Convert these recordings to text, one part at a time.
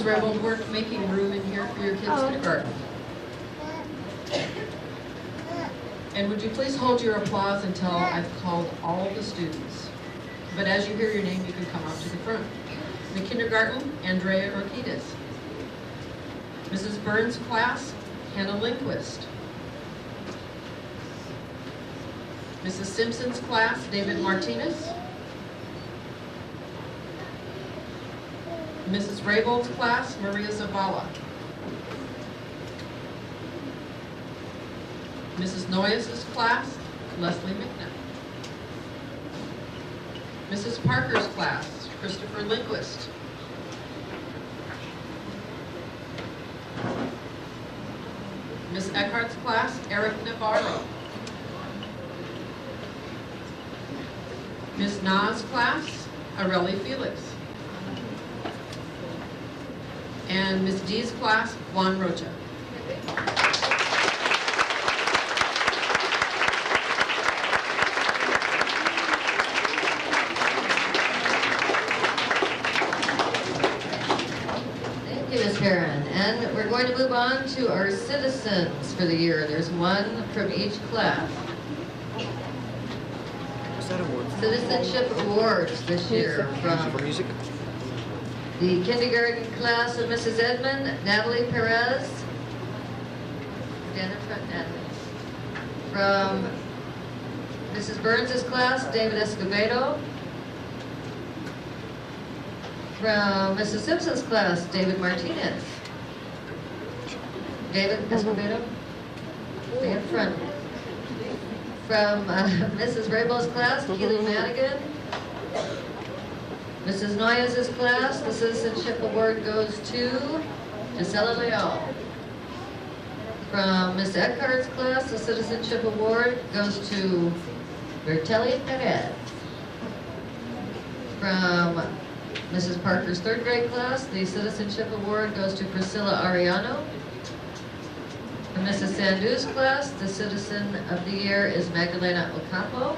Mrs. Rebold, we're making room in here for your kids' kindergarten. And would you please hold your applause until I've called all the students. But as you hear your name, you can come up to the front. The kindergarten, Andrea Orquides. Mrs. Burns' class, Hannah Lindquist. Mrs. Simpson's class, David Martinez. Mrs. Raybold's class, Maria Zavala. Mrs. Noyes' class, Leslie McNabb. Mrs. Parker's class, Christopher Lindquist. Miss Eckhart's class, Eric Navarro. Miss Na's class, Areli Felix. And Miss D's class, Juan Rocha. Thank you, Ms. Perrin. And we're going to move on to our citizens for the year. There's one from each class. What's that award? Citizenship Awards this year from For music? the kindergarten class of Mrs. Edmond, Natalie Perez. Stand in front, Natalie. From Mrs. Burns' class, David Escobedo. From Mrs. Simpson's class, David Martinez. David Escobedo, stay in front. From Mrs. Raybold's class, Keely Madigan. Mrs. Noyes' class, the Citizenship Award goes to Gisela Leal. From Miss Eckhart's class, the Citizenship Award goes to Bertelli Perez. From Mrs. Parker's third grade class, the Citizenship Award goes to Priscilla Ariano. From Mrs. Sandu's class, the Citizen of the Year is Magdalena Ocampo.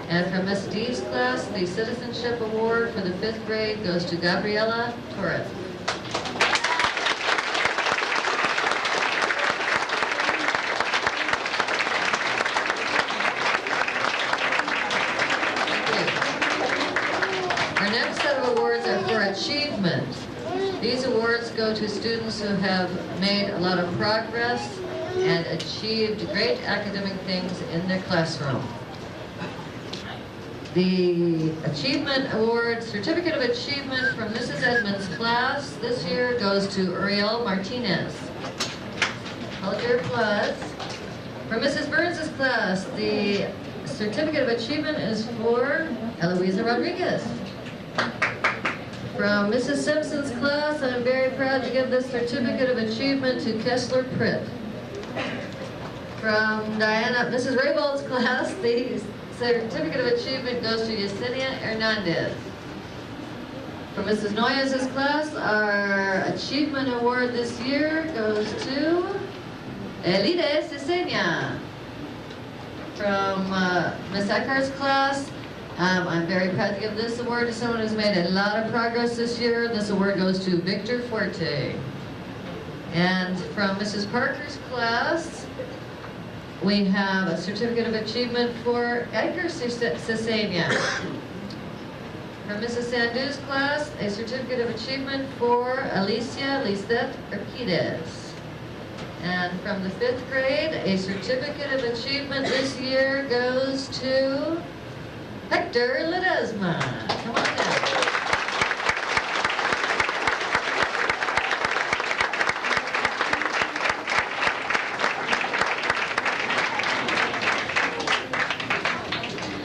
And from Miss D's class, the Citizenship Award for the 5th grade goes to Gabriela Torres. Our next set of awards are for achievement. These awards go to students who have made a lot of progress and achieved great academic things in their classroom. The Achievement Award, Certificate of Achievement from Mrs. Edmonds' class this year goes to Uriel Martinez. Hold your applause. From Mrs. Burns' class, the Certificate of Achievement is for Eloisa Rodriguez. From Mrs. Simpson's class, I'm very proud to give this Certificate of Achievement to Kessler Pritt. From Mrs. Raybold's class, the Certificate of Achievement goes to Yesenia Hernandez. From Mrs. Noyes' class, our Achievement Award this year goes to Elide Cesenia. From Miss Eckhart's class, I'm very proud to give this award to someone who's made a lot of progress this year. This award goes to Victor Forte. And from Mrs. Parker's class, we have a Certificate of Achievement for Edgar Cesenia. From Mrs. Sandu's class, a Certificate of Achievement for Alicia Lisette Urquidez. And from the 5th grade, a Certificate of Achievement this year goes to Hector Ledesma. Come on down.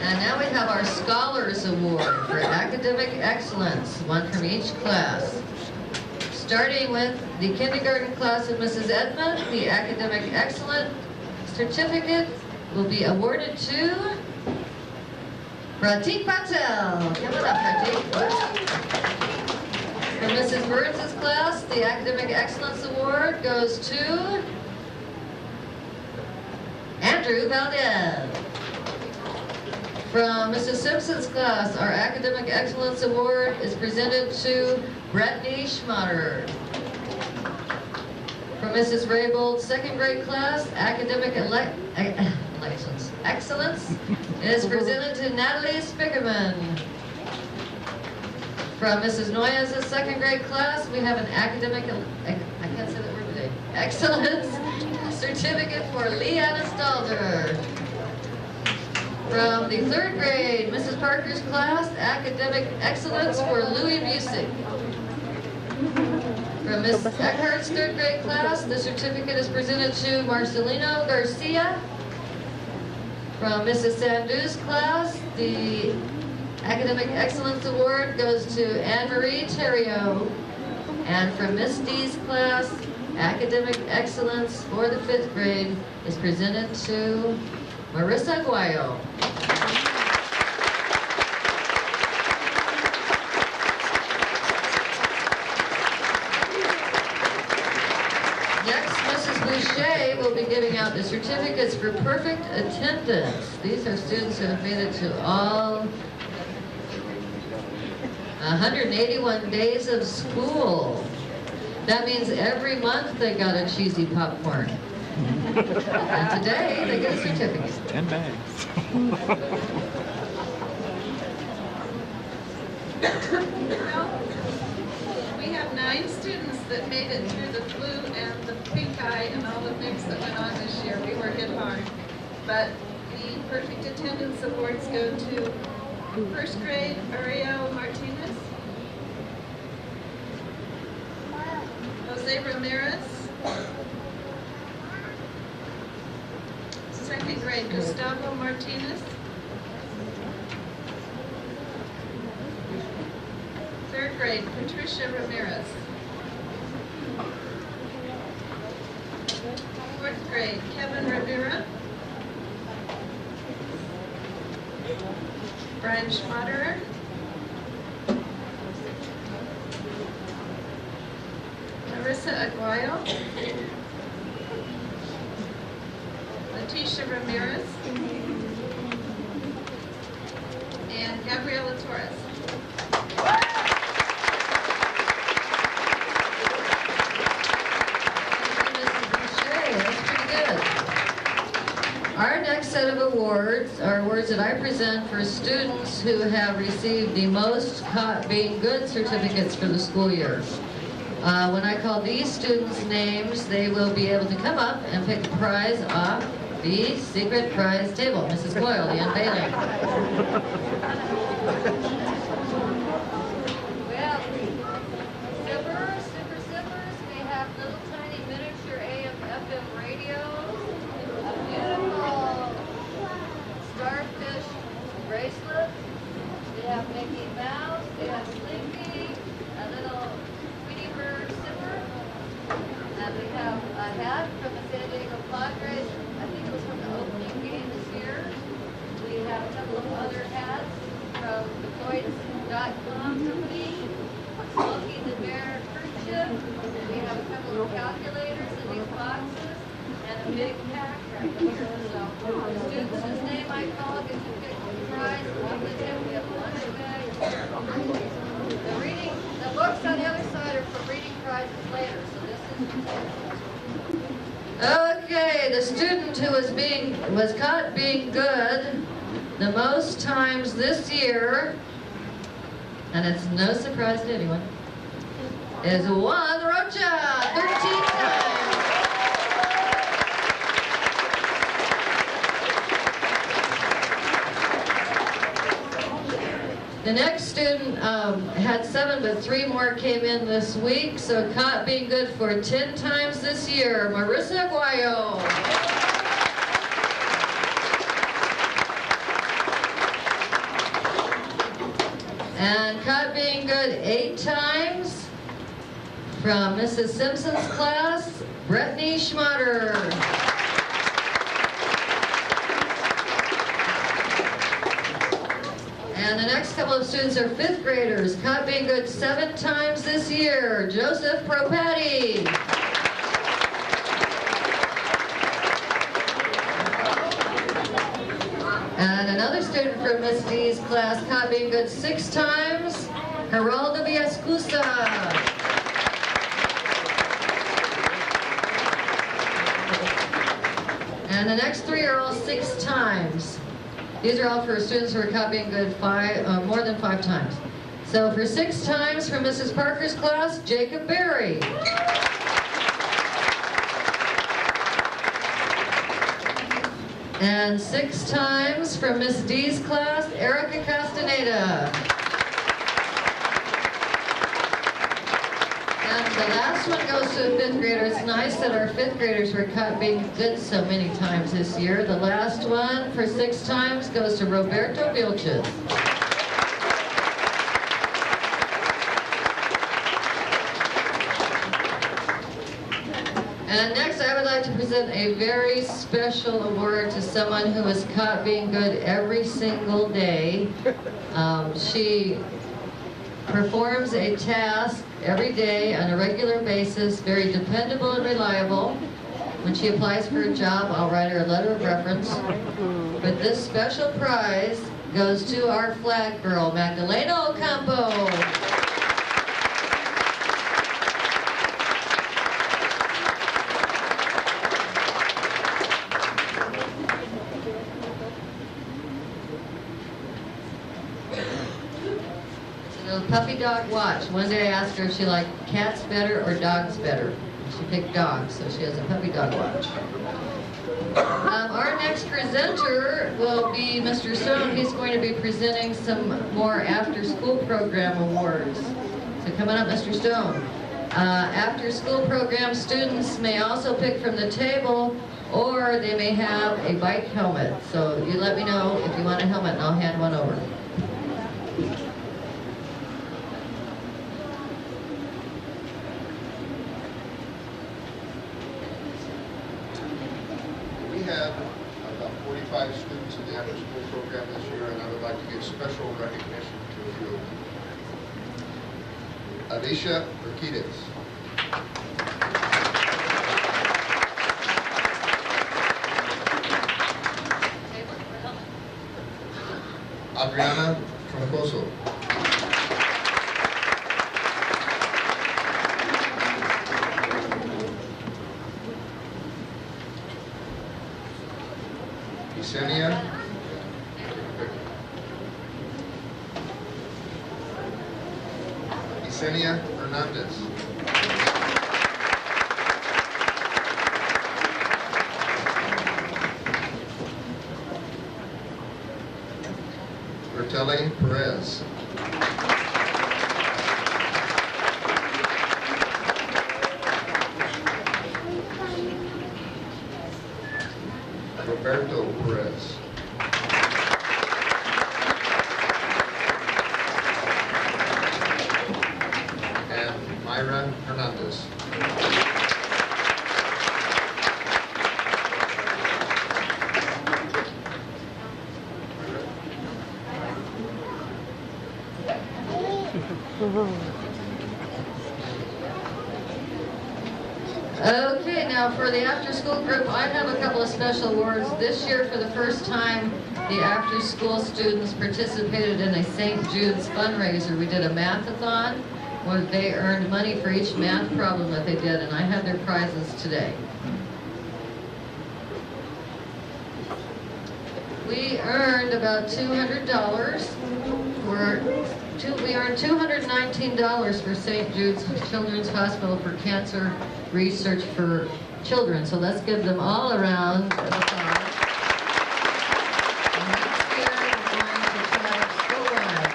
And now we have our Scholars Award for Academic Excellence, one from each class. Starting with the kindergarten class of Mrs. Edmond, the Academic Excellence Certificate will be awarded to Pratik Patel. Come on up, Pratik. From Mrs. Burns' class, the Academic Excellence Award goes to Andrew Valdez. From Mrs. Simpson's class, our Academic Excellence Award is presented to Brittany Schmatter. From Mrs. Raybold's second grade class, Academic Excellence is presented to Natalie Spickerman. From Mrs. Noyes' second grade class, we have an Academic, I can't say that word today, Excellence Certificate for Leanna Stalder. From the third grade, Mrs. Parker's class, Academic Excellence for Louis Busick. From Ms. Eckhart's third grade class, the certificate is presented to Marcelino Garcia. From Mrs. Sandu's class, the Academic Excellence Award goes to Anne-Marie Theriault. And from Miss D's class, Academic Excellence for the 5th grade is presented to Marissa Aguayo. Next, Mrs. Boucher will be giving out the certificates for perfect attendance. These are students who have made it to all 181 days of school. That means every month they got a cheesy popcorn. And today they get a certificate. 10 bags. We have 9 students that made it through the flu and the pink eye and all the things that went on this year. We were hit hard. But the perfect attendance awards go to 1st grade Ariel Martinez, Jose Ramirez, 2nd grade Gustavo Martinez, 3rd grade Patricia Ramirez, 4th grade Kevin Rivera, Brian Schmaderer, Marissa Aguayo, Leticia Ramirez, and Gabriela Torres. Our next set of awards are awards that I present for students who have received the most Caught Being Good certificates for the school year. When I call these students' names, they will be able to come up and pick a prize off the secret prize table. Mrs. Boyle, the unveiling. We have zippers. We have little tiny miniature AM, FM radios, a beautiful starfish bracelet. We have Mickey Mouse. We have Slinky, a little Tweety Bird zipper. And we have a hat from the San Diego Padres. I think it was from the opening game this year. We have a couple of other hats from the Toys.com company. Smokey the Bear kerchief. We have a couple of calculators in these boxes. And a big pack right here. So the students whose name I call get to pick the prize. Lovely tip. We have a lunch bag. The books on the other side are for reading prizes later. So this is. Okay, the student who was caught being good the most times this year, and it's no surprise to anyone, is Juan Rocha, 13 times. The next student had 7, but 3 more came in this week, so caught being good for 10 times this year, Marissa Aguayo. And caught being good 8 times from Mrs. Simpson's class, Brittany Schmatter. And the next couple of students are 5th graders, caught being good 7 times this year, Joseph Propati. And another student student from Miss D's class, copying good 6 times, Geraldo Villascusa. And the next 3 are all 6 times. These are all for students who are copying good more than 5 times. So for 6 times from Mrs. Parker's class, Jacob Berry. And 6 times from Miss D's class, Erica Castaneda. And the last one goes to a 5th grader. It's nice that our 5th graders were being good so many times this year. The last one for 6 times goes to Roberto Vilches. And next, I would like to present a very special award to someone who is caught being good every single day. She performs a task every day on a regular basis, very dependable and reliable. When she applies for a job, I'll write her a letter of reference. But this special prize goes to our flag girl, Magdalena Ocampo. Puppy dog watch. One day I asked her if she liked cats better or dogs better. She picked dogs, so she has a puppy dog watch. Our next presenter will be Mr. Stone. He's going to be presenting some more after-school program awards. So coming up, Mr. Stone. After-school program students may also pick from the table, or they may have a bike helmet. So you let me know if you want a helmet, and I'll hand one over. We have about 45 students in the after-school program this year, and I would like to give special recognition to a few of them. Alicia Urquidez. Adriana Troncoso. Yesenia Hernandez. Bertelli Perez. Roberto Perez. And Myra Hernandez. Okay, now for the after-school group, I have a couple of special awards. This year, for the first time, the after-school students participated in a St. Jude's fundraiser. We did a math-a-thon where they earned money for each math problem that they did, and I have their prizes today. We earned about $200. We earned $219 for St. Jude's Children's Hospital for cancer research for children. So let's give them all a round of applause. And next year, we're going to try school-wide.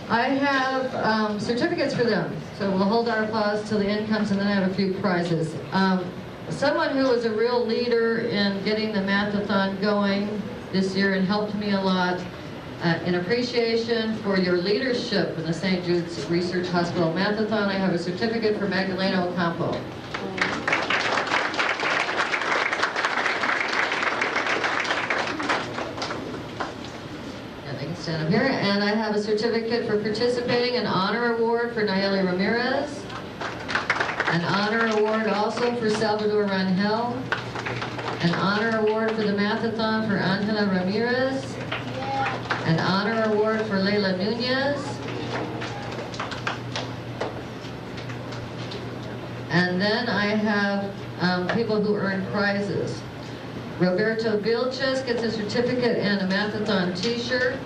I have certificates for them. So we'll hold our applause till the end comes, and then I have a few prizes. Someone who was a real leader in getting the math-a-thon going this year and helped me a lot. In appreciation for your leadership in the St. Jude's Research Hospital Math-a-thon, I have a certificate for Magdalena Ocampo. And they can stand up here. And I have a certificate for participating, an honor award for Nayeli Ramirez, an honor award also for Salvador Rangel, An honor award for the Mathathon for Angela Ramirez. An honor award for Leila Nunez. And then I have people who earn prizes. Roberto Vilches gets a certificate and a Mathathon t-shirt.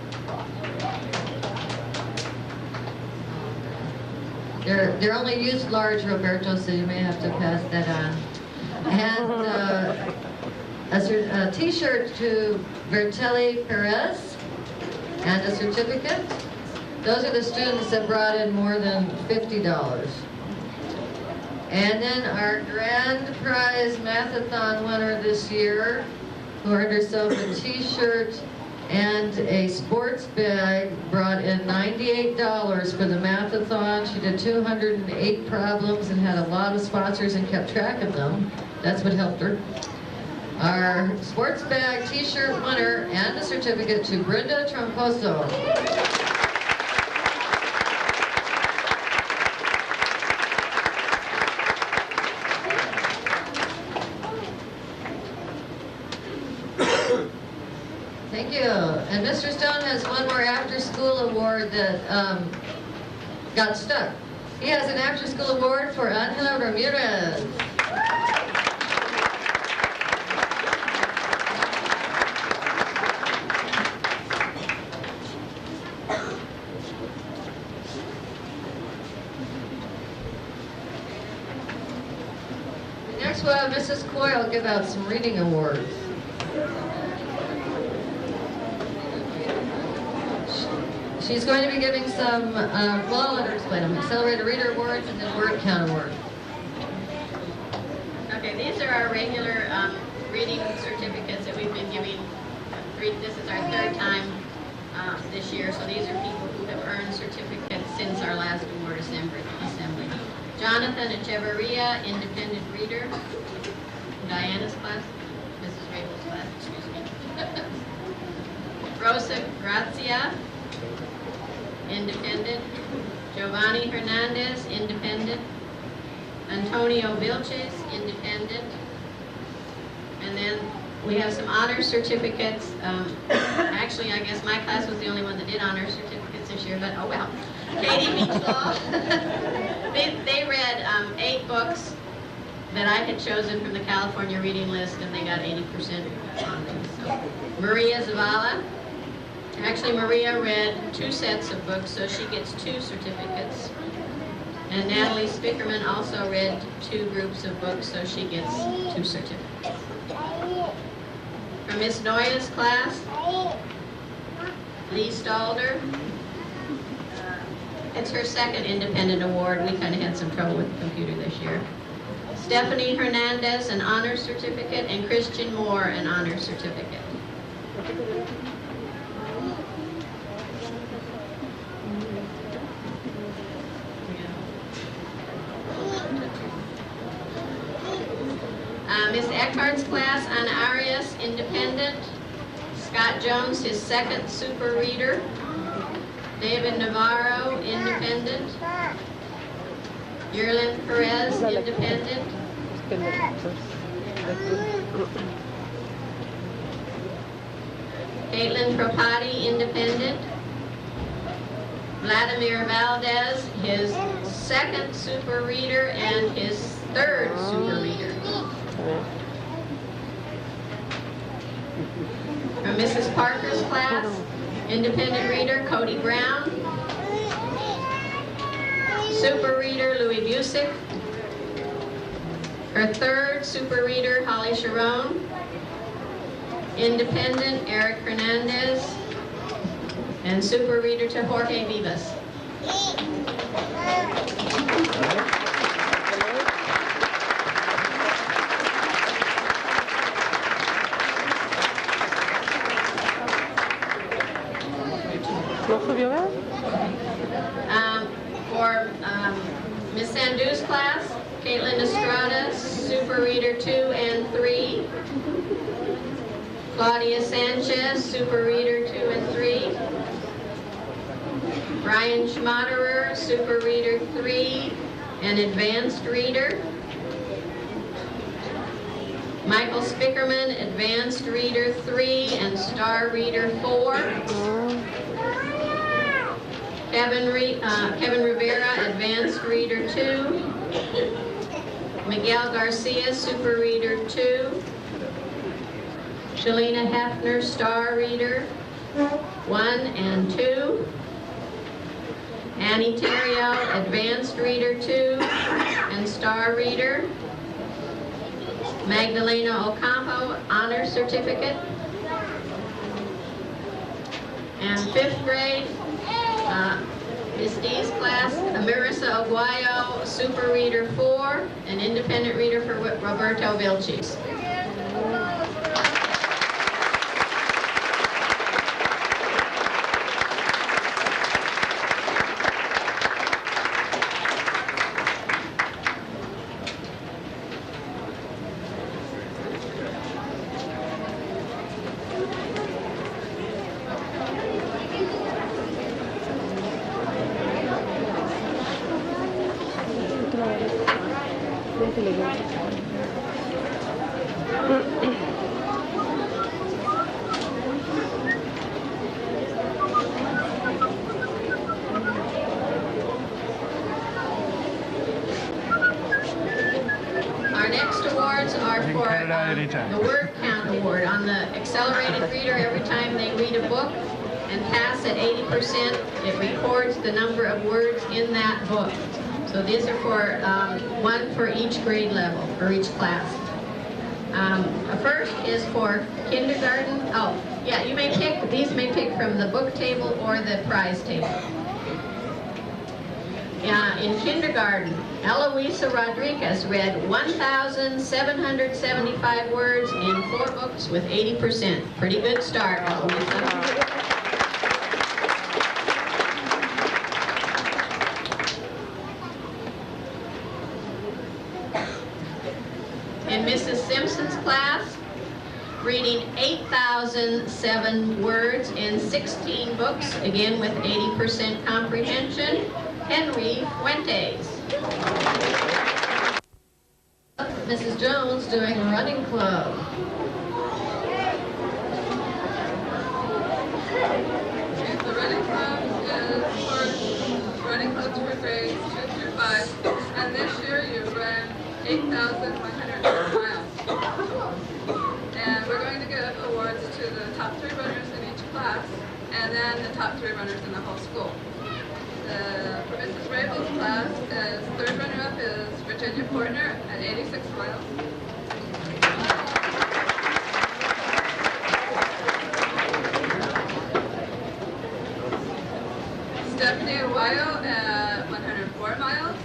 They're only used large, Roberto, so you may have to pass that on. And a t-shirt to Bertelli Perez and a certificate. Those are the students that brought in more than $50. And then our grand prize Mathathon winner this year, who earned herself a t-shirt and a sports bag, brought in $98 for the Mathathon. She did 208 problems and had a lot of sponsors and kept track of them. That's what helped her. Our sports bag t-shirt winner and a certificate to Brenda Troncoso. Thank you. And Mr. Stone has one more after-school award that got stuck. He has an after-school award for Angela Ramirez. Next we'll have Mrs. Coyle give out some reading awards. She's going to be giving some, well, I'll let her explain them. Accelerated Reader Awards and then Word Count Award. Okay, these are our regular reading certificates that we've been giving. This is our third time this year, so these are people who have earned certificates since our last award assembly. Jonathan Echeverria, Independent Reader. Diana's class, Mrs. Rabel's class, excuse me. Rosa Grazia, Independent. Giovanni Hernandez, Independent. Antonio Vilches, Independent. And then we have some honor certificates. Actually, I guess my class was the only one that did honor certificates this year, but oh well. Katie Beachlaw, they read 8 books that I had chosen from the California reading list, and they got 80% on them. So, Maria Zavala. Actually, Maria read 2 sets of books, so she gets 2 certificates. And Natalie Spickerman also read 2 groups of books, so she gets 2 certificates. From Miss Noya's class, Lee Stalder. It's her second independent award. We kind of had some trouble with the computer this year. Stephanie Hernandez, an honor certificate, and Christian Moore, an honor certificate. Miss Eckhart's class on Arias, Independent. Scott Jones, his second super reader. David Navarro, Independent. Yerlin Perez, Independent. Caitlin Propati, Independent. Vladimir Valdez, his second super reader and his third super reader. From Mrs. Parker's class, independent reader Cody Brown. Super reader Louis Busick. Her third super reader Holly Sharon. Independent Eric Hernandez. And super reader to Jorge Vivas. For Miss Sandu's class, Caitlin Estrada, Super Reader 2 and 3. Claudia Sanchez, Super Reader 2 and 3. Brian Schmaderer, Super Reader 3 and Advanced Reader. Michael Spickerman, Advanced Reader 3 and Star Reader 4. Kevin Rivera, Advanced Reader 2. Miguel Garcia, Super Reader 2. Shalina Hefner, Star Reader 1 and 2. Annie Terrio, Advanced Reader 2 and Star Reader. Magdalena Ocampo, Honor Certificate. And 5th grade, Miss D's class, Marissa Aguayo, Super Reader 4, and Independent Reader for Roberto Vilches. Our next awards are for the Word Count Award. On the Accelerated Reader, every time they read a book and pass at 80%, it records the number of words in that book. So these are for one for each grade level, for each class. The first is for kindergarten. Oh, yeah, you may pick, these may pick from the book table or the prize table. In kindergarten, Eloisa Rodriguez read 1,775 words in 4 books with 80%. Pretty good start, Eloisa. In Mrs. Simpson's class, reading 8,007 words in 16 books, again with 80% comprehension, Henry Fuentes. Mrs. Jones doing running club. The running club is for running clubs for grades 2 through 5, and this year you ran 8,100 miles. And we're going to give awards to the top 3 runners in each class, and then the top 3 runners in the whole school. For Mrs. Rabel's class, 3rd runner-up is Virginia Portner at 86 miles. Stephanie Aguayo at 104 miles.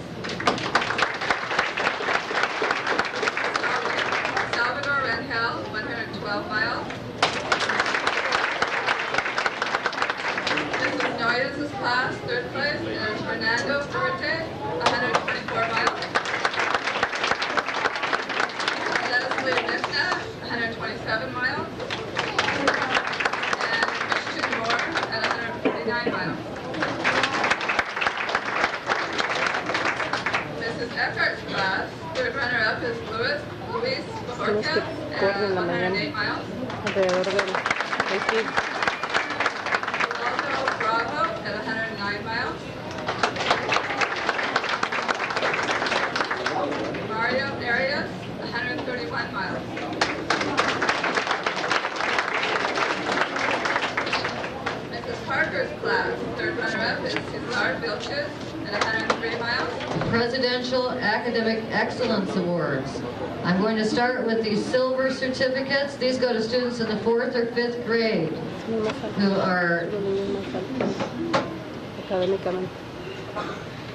Salvador Rangel, 112 miles. Mrs. Noyes' class, 3rd place, is Fernando Duarte, 124 miles. Leslie Mishna, 127 miles. And Christian Moore at 149 miles. Mrs. Eckhart's class, 3rd runner-up is Luis Bajorquez at 108 miles. Alrededor del Waldo Bravo at 109 miles. Mario Arias, 131 miles. Mrs. Parker's class, 3rd runner-up is Cesar Vilches at 103 miles. Presidential Academic Excellence Awards. I'm going to start with the silver certificates. These go to students in the 4th or 5th grade who are académicamente.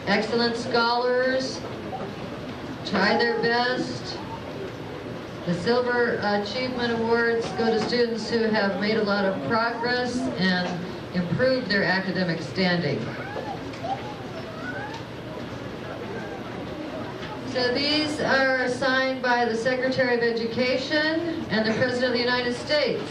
excellent scholars, try their best. The Silver Achievement Awards go to students who have made a lot of progress and improved their academic standing. So these are assigned by the Secretary of Education and the President of the United States.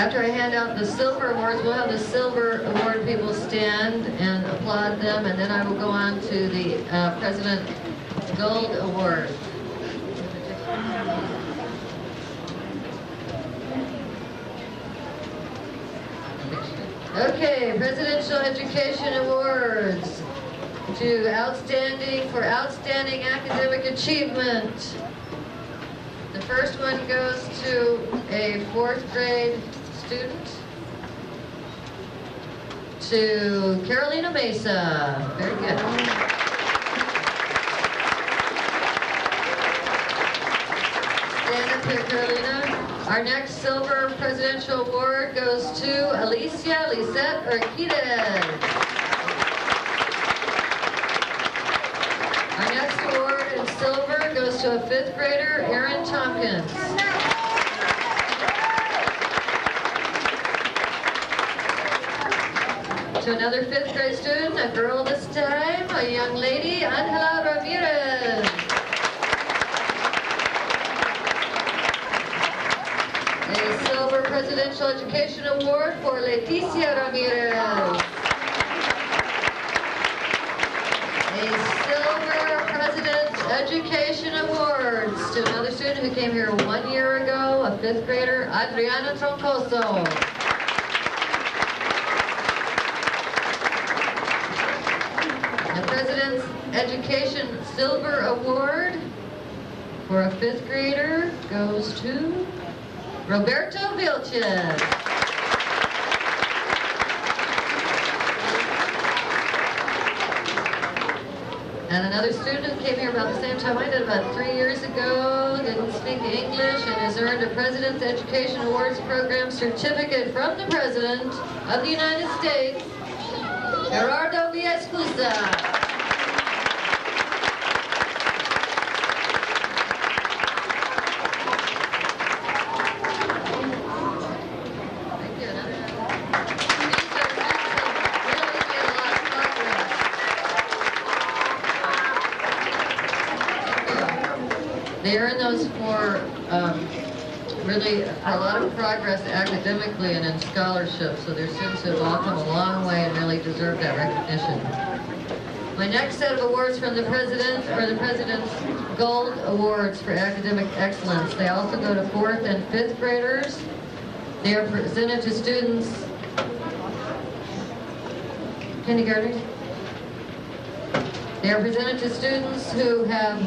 After I hand out the silver awards, we'll have the silver award people stand and applaud them, and then I will go on to the President Gold Award. Okay, Presidential Education Awards to outstanding academic achievement. The first one goes to a 4th grade student, to Carolina Mesa. Very good. Stand up here, Carolina. Our next silver presidential award goes to Alicia Lisette Urquidez. Our next award in silver goes to a 5th grader, Erin Tompkins. To another 5th grade student, a girl this time, a young lady, Angela Ramirez. A silver presidential education award for Leticia Ramirez. A silver President's Education Awards to another student who came here 1 year ago, a 5th grader, Adriana Troncoso. The President's Education Silver Award for a 5th grader goes to Roberto Vilches. And another student who came here about the same time I did, about 3 years ago, didn't speak English, and has earned a President's Education Awards Program certificate from the President of the United States, Gerardo Villascusa. They earn those for really a lot of progress academically and in scholarship, so their students have all come a long way and really deserve that recognition. My next set of awards from the President are the President's Gold Awards for Academic Excellence. They also go to 4th and 5th graders. They are presented to students, kindergarten. They are presented to students who have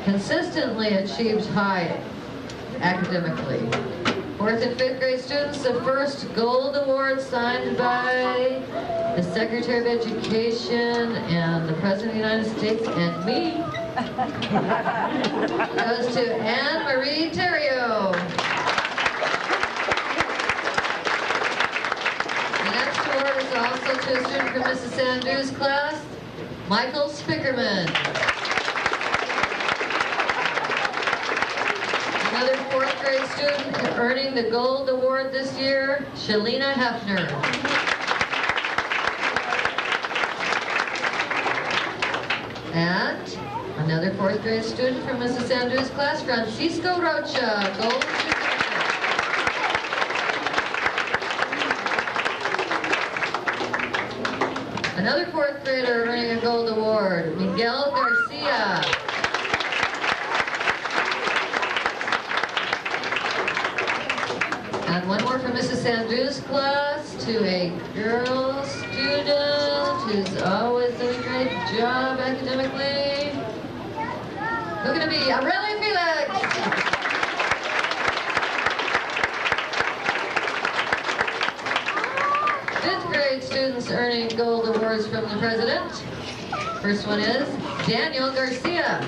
consistently achieved high academically. 4th and 5th grade students, the first gold award signed by the Secretary of Education and the President of the United States and me goes to Anne Marie Terrio. The next award is also to a student from Mrs. Sandu's class, Michael Spickerman. Another 4th grade student earning the gold award this year, Shalina Hefner. And another 4th grade student from Mrs. Sandu's class, Francisco Rocha, gold certificate. Another 4th grader earning a gold award, Miguel Garcia. And one more from Mrs. Sandu's class to a girl student who's always doing a great job academically. Who's going to be? Aurelia Felix. 5th grade students earning gold awards from the President. First one is Daniel Garcia.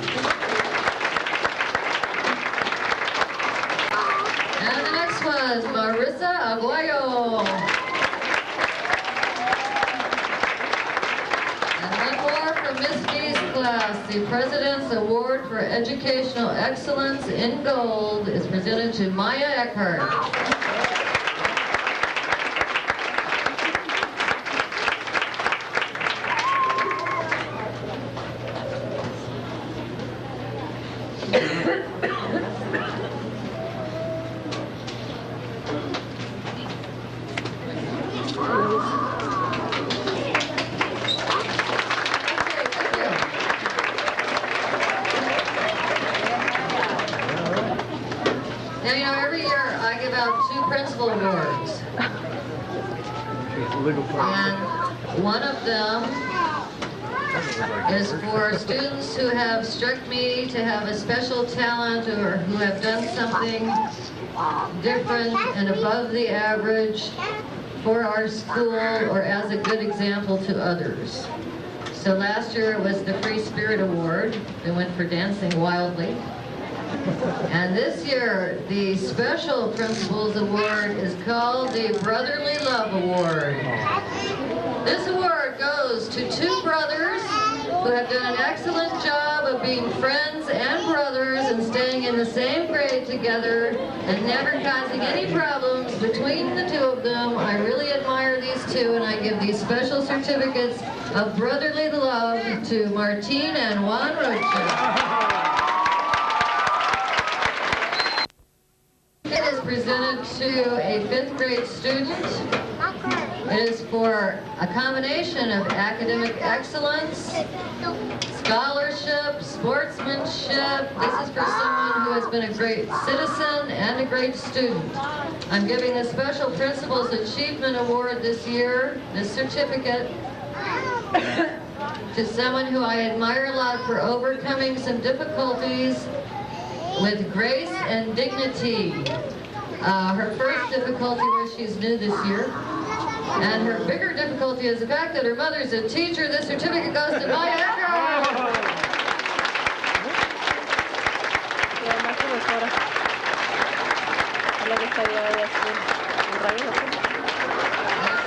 And the next one is Marissa Aguayo. And one more from Miss D's class. The President's Award for Educational Excellence in Gold is presented to Maya Eckhart. principal awards. And one of them is for students who have struck me to have a special talent or who have done something different and above the average for our school or as a good example to others. So last year it was the Free Spirit Award. They went for dancing wildly. And this year, the Special Principals Award is called the Brotherly Love Award. This award goes to two brothers who have done an excellent job of being friends and brothers and staying in the same grade together and never causing any problems between the two of them. I really admire these two, and I give these special certificates of brotherly love to Martine and Juan Rocha. It is presented to a 5th grade student. It is for a combination of academic excellence, scholarship, sportsmanship. This is for someone who has been a great citizen and a great student. I'm giving the Special Principals Achievement Award this year, this certificate, to someone who I admire a lot for overcoming some difficulties with grace and dignity. Her first difficulty was she's new this year, and her bigger difficulty is the fact that her mother's a teacher. This certificate goes to Maya Echo.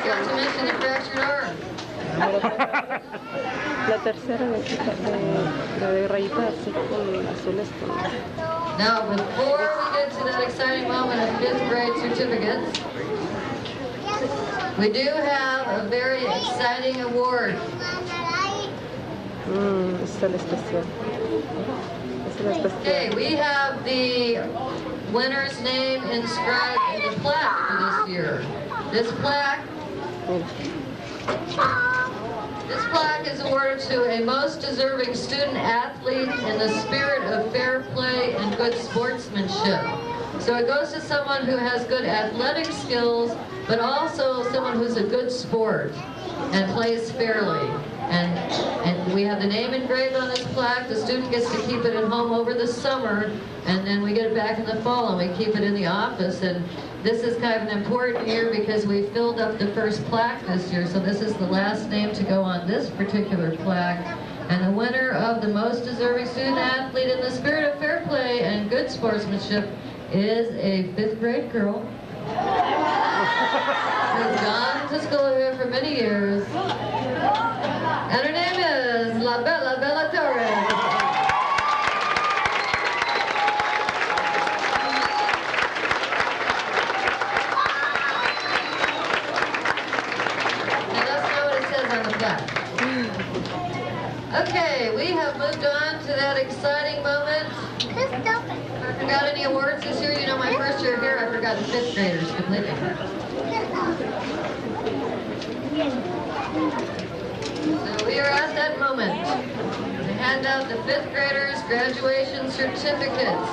Not to mention the fractured arm. La tercera de rayita así con azules con... Now, before we get to that exciting moment of 5th grade certificates, we do have a very exciting award. Es el especial. Es el especial. Okay, we have the winner's name inscribed in the plaque for this year. This plaque is awarded to a most deserving student athlete in the spirit of fair play and good sportsmanship. So it goes to someone who has good athletic skills, but also someone who's a good sport and plays fairly. And we have the name engraved on this plaque. The student gets to keep it at home over the summer, and then we get it back in the fall and we keep it in the office. And this is kind of an important year because we filled up the first plaque this year, so this is the last name to go on this particular plaque. And the winner of the most deserving student athlete in the spirit of fair play and good sportsmanship is a 5th grade girl who's gone to school here for many years. And her name is La Bella Bella Torres. Okay, we have moved on to that exciting moment. I forgot any awards this year. You know, my first year here, I forgot the 5th graders completely. So we are at that moment to hand out the 5th graders' graduation certificates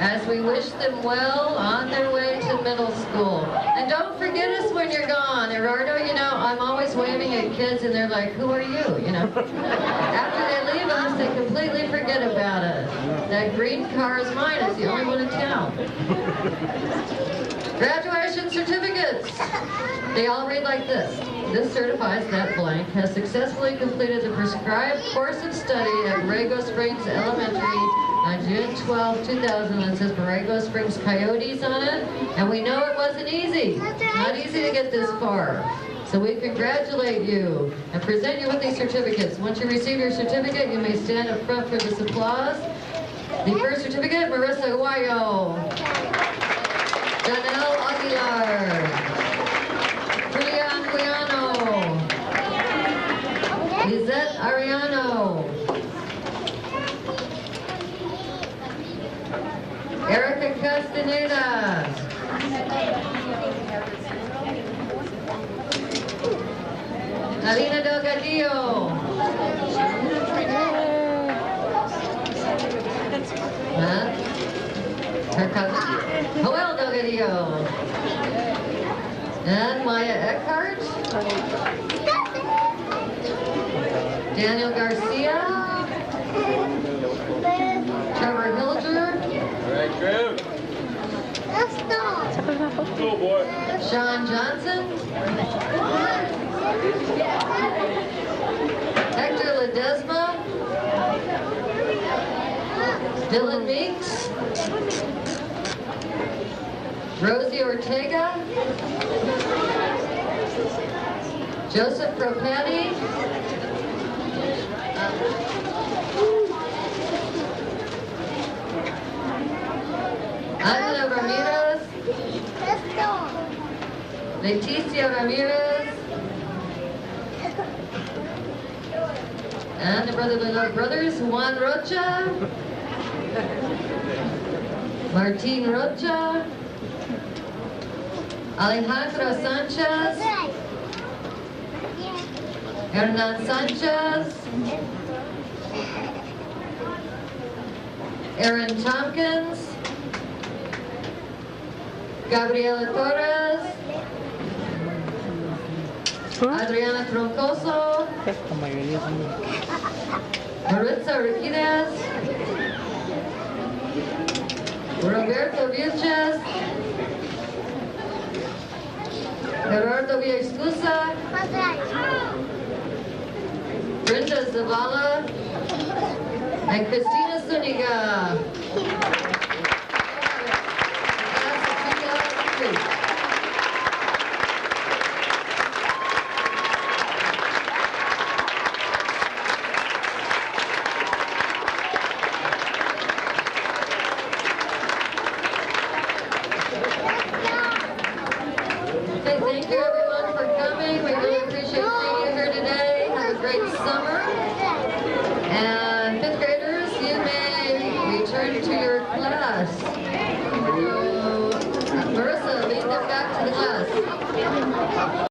as we wish them well on their way to middle school. And don't forget us when you're gone. Eduardo, you know, I'm always waving at kids and they're like, who are you? You know, after they leave us, they completely forget about us. That green car is mine. It's the only one in town. Graduation certificates. They all read like this. This certifies that blank has successfully completed the prescribed course of study at Borrego Springs Elementary on June 12, 2000. It says Borrego Springs Coyotes on it. And we know it wasn't easy. Not easy to get this far. So we congratulate you and present you with these certificates. Once you receive your certificate, you may stand up front for this applause. The first certificate, Marissa Guayo. Janelle Aguilar. Julian Guiano. Lizette Ariano. Erica Castaneda. Alina Delgadillo. Her cousin. Joel Delgadillo. And Maya Eckhart, Daniel Garcia, Trevor Hilger, All right, Trev. Go, boy. Sean Johnson, Hector Ledesma, Dylan Meeks, Rosie Ortega, Joseph Propani, Angela Ramirez, Leticia Ramirez, and the Brotherly Love Brothers, Juan Rocha, Martin Rocha, Alejandro Sanchez, Hernan Sanchez, Aaron Tompkins, Gabriela Torres, Adriana Troncoso, La mayoría son Maritza Riquidez, Roberto Vilches, Gerardo Villascusa, Brenda Zavala, and Christina Zuniga.